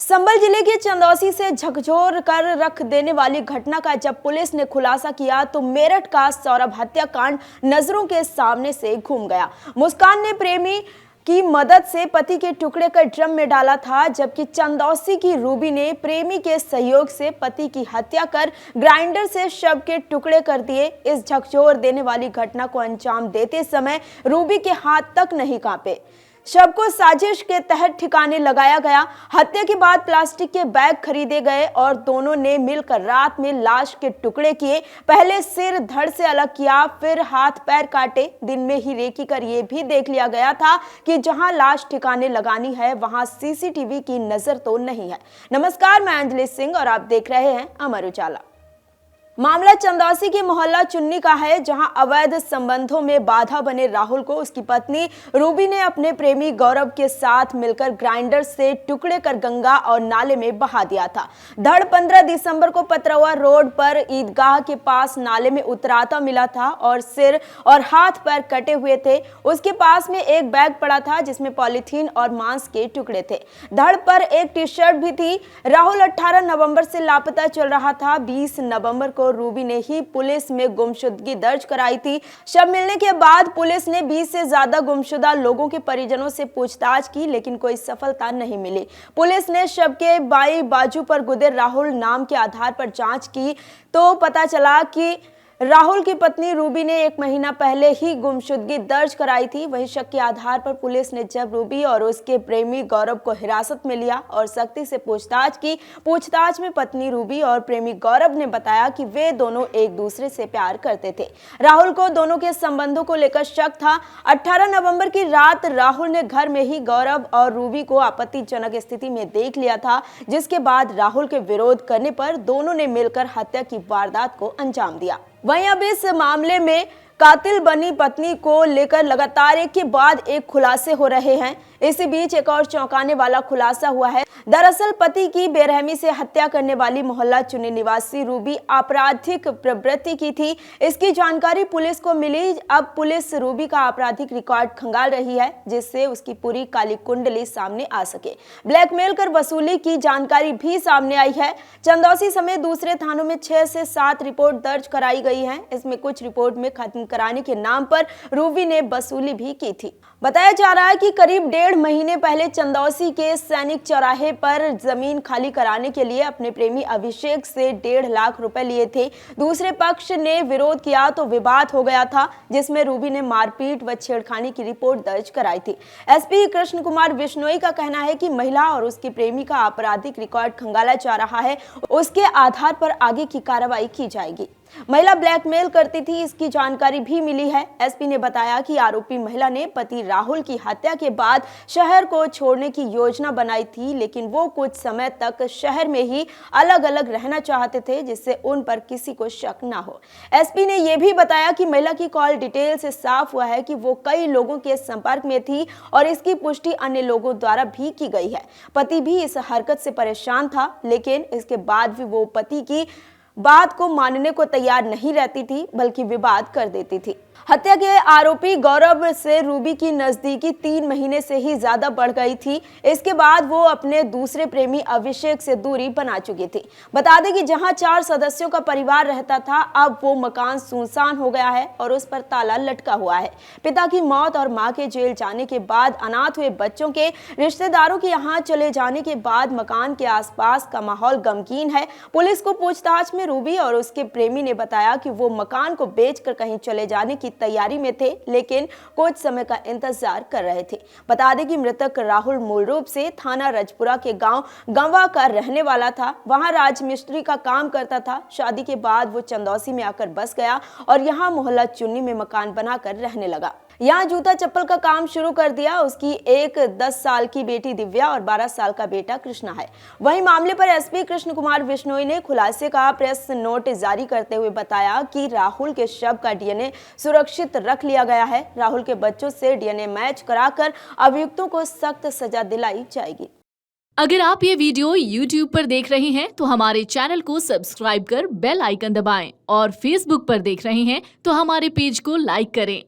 संभल जिले के चंदौसी से झकझोर कर रख देने वाली घटना का जब पुलिस ने खुलासा किया तो मेरठ का सौरभ हत्याकांड नजरों के सामने से घूम गया। मुस्कान ने प्रेमी की मदद से पति के टुकड़े कर ड्रम में डाला था, जबकि चंदौसी की रूबी ने प्रेमी के सहयोग से पति की हत्या कर ग्राइंडर से शव के टुकड़े कर दिए। इस झकझोर देने वाली घटना को अंजाम देते समय रूबी के हाथ तक नहीं कांपे। शव को साजिश के तहत ठिकाने लगाया गया। हत्या के बाद प्लास्टिक के बैग खरीदे गए और दोनों ने मिलकर रात में लाश के टुकड़े किए। पहले सिर धड़ से अलग किया, फिर हाथ पैर काटे। दिन में ही रेकी कर ये भी देख लिया गया था कि जहां लाश ठिकाने लगानी है वहां सीसीटीवी की नजर तो नहीं है। नमस्कार, मैं अंजलि सिंह और आप देख रहे हैं अमर उजाला। मामला चंदौसी के मोहल्ला चुन्नी का है, जहां अवैध संबंधों में बाधा बने राहुल को उसकी पत्नी रूबी ने अपने प्रेमी गौरव के साथ मिलकर ग्राइंडर से टुकड़े कर गंगा और नाले में बहा दिया था। धड़ 15 दिसंबर को पतरवा रोड पर ईदगाह के पास नाले में उतराता मिला था और सिर और हाथ पैर कटे हुए थे। उसके पास में एक बैग पड़ा था जिसमें पॉलीथीन और मांस के टुकड़े थे। धड़ पर एक टी शर्ट भी थी। राहुल 18 नवंबर से लापता चल रहा था। 20 नवंबर को रूबी ने ही पुलिस में गुमशुदगी दर्ज कराई थी। शव मिलने के बाद पुलिस ने 20 से ज्यादा गुमशुदा लोगों के परिजनों से पूछताछ की, लेकिन कोई सफलता नहीं मिली। पुलिस ने शव के बाई बाजू पर गुदे राहुल नाम के आधार पर जांच की तो पता चला कि राहुल की पत्नी रूबी ने 1 महीना पहले ही गुमशुदगी दर्ज कराई थी। वहीं शक के आधार पर पुलिस ने जब रूबी और उसके प्रेमी गौरव को हिरासत में लिया और सख्ती से पूछताछ की। पूछताछ में पत्नी रूबी और प्रेमी गौरव ने बताया कि वे दोनों एक दूसरे से प्यार करते थे। राहुल को दोनों के संबंधों को लेकर शक था। 18 नवंबर की रात राहुल ने घर में ही गौरव और रूबी को आपत्तिजनक स्थिति में देख लिया था, जिसके बाद राहुल के विरोध करने पर दोनों ने मिलकर हत्या की वारदात को अंजाम दिया। वहीं अब इस मामले में कातिल बनी पत्नी को लेकर लगातार एक के बाद एक खुलासे हो रहे हैं। इसी बीच एक और चौंकाने वाला खुलासा हुआ है। दरअसल पति की बेरहमी से हत्या करने वाली मोहल्ला चुन्नी निवासी रूबी आपराधिक प्रवृत्ति की थी। इसकी जानकारी पुलिस को मिली। अब पुलिस रूबी का आपराधिक रिकॉर्ड खंगाल रही है, जिससे उसकी पूरी काली कुंडली सामने आ सके। ब्लैकमेल कर वसूली की जानकारी भी सामने आई है। चंदौसी समेत दूसरे थानों में 6 से 7 रिपोर्ट दर्ज कराई गई है। इसमें कुछ रिपोर्ट में खत्म कराने के नाम पर रूबी ने वसूली भी की थी। बताया जा रहा है कि करीब 1.5 महीने पहले चंदौसी के सैनिक चौराहे पर जमीन खाली कराने के लिए अपने प्रेमी अभिषेक से 1.5 लाख रुपए लिए थे। दूसरे पक्ष ने विरोध किया तो विवाद हो गया था, जिसमें रूबी ने मारपीट व छेड़खानी की रिपोर्ट दर्ज कराई थी। एसपी कृष्ण कुमार बिश्नोई का कहना है कि महिला और उसके प्रेमी का आपराधिक रिकॉर्ड खंगाला जा रहा है, उसके आधार पर आगे की कार्रवाई की जाएगी। महिला ब्लैकमेल करती थी, इसकी जानकारी भी मिली है। एसपी ने बताया कि आरोपी महिला ने पति राहुल की हत्या के बाद शहर को छोड़ने की योजना बनाई थी, लेकिन वो कुछ समय तक शहर में ही अलग अलग रहना चाहते थे, जिससे उन पर किसी को शक ना हो। एसपी ने यह भी बताया कि महिला की कॉल डिटेल से साफ हुआ है कि वो कई लोगों के संपर्क में थी और इसकी पुष्टि अन्य लोगों द्वारा भी की गई है। पति भी इस हरकत से परेशान था, लेकिन इसके बाद भी वो पति की बात को मानने को तैयार नहीं रहती थी, बल्कि विवाद कर देती थी। हत्या के आरोपी गौरव से रूबी की नजदीकी 3 महीने से ही ज्यादा बढ़ गई थी। इसके बाद वो अपने दूसरे प्रेमी अभिषेक से दूरी बना चुकी थी। बता दें कि जहां 4 सदस्यों का परिवार रहता था, अब वो मकान सुनसान हो गया है और उस पर ताला लटका हुआ है। पिता की मौत और मां के जेल जाने के बाद अनाथ हुए बच्चों के रिश्तेदारों के यहाँ चले जाने के बाद मकान के आसपास का माहौल गमगीन है। पुलिस को पूछताछ में रूबी और उसके प्रेमी ने बताया कि वो मकान को बेचकर कहीं चले जाने की तैयारी में थे, लेकिन कुछ समय का इंतजार कर रहे थे। बता दें कि मृतक राहुल मूल रूप से थाना रजपुरा के गांव गंवा का रहने वाला था। वहां राजमिस्त्री का काम करता था। शादी के बाद वो चंदौसी में आकर बस गया और यहां मोहल्ला चुन्नी में मकान बनाकर रहने लगा। यहाँ जूता चप्पल का काम शुरू कर दिया। उसकी एक 10 साल की बेटी दिव्या और 12 साल का बेटा कृष्णा है। वहीं मामले पर एसपी कृष्ण कुमार बिश्नोई ने खुलासे का प्रेस नोट जारी करते हुए बताया कि राहुल के शव का डीएनए सुरक्षित रख लिया गया है। राहुल के बच्चों से डीएनए मैच कराकर अभियुक्तों को सख्त सजा दिलाई जाएगी। अगर आप ये वीडियो YouTube पर देख रहे हैं तो हमारे चैनल को सब्सक्राइब कर बेल आइकन दबाएं और Facebook पर देख रहे हैं तो हमारे पेज को लाइक करें।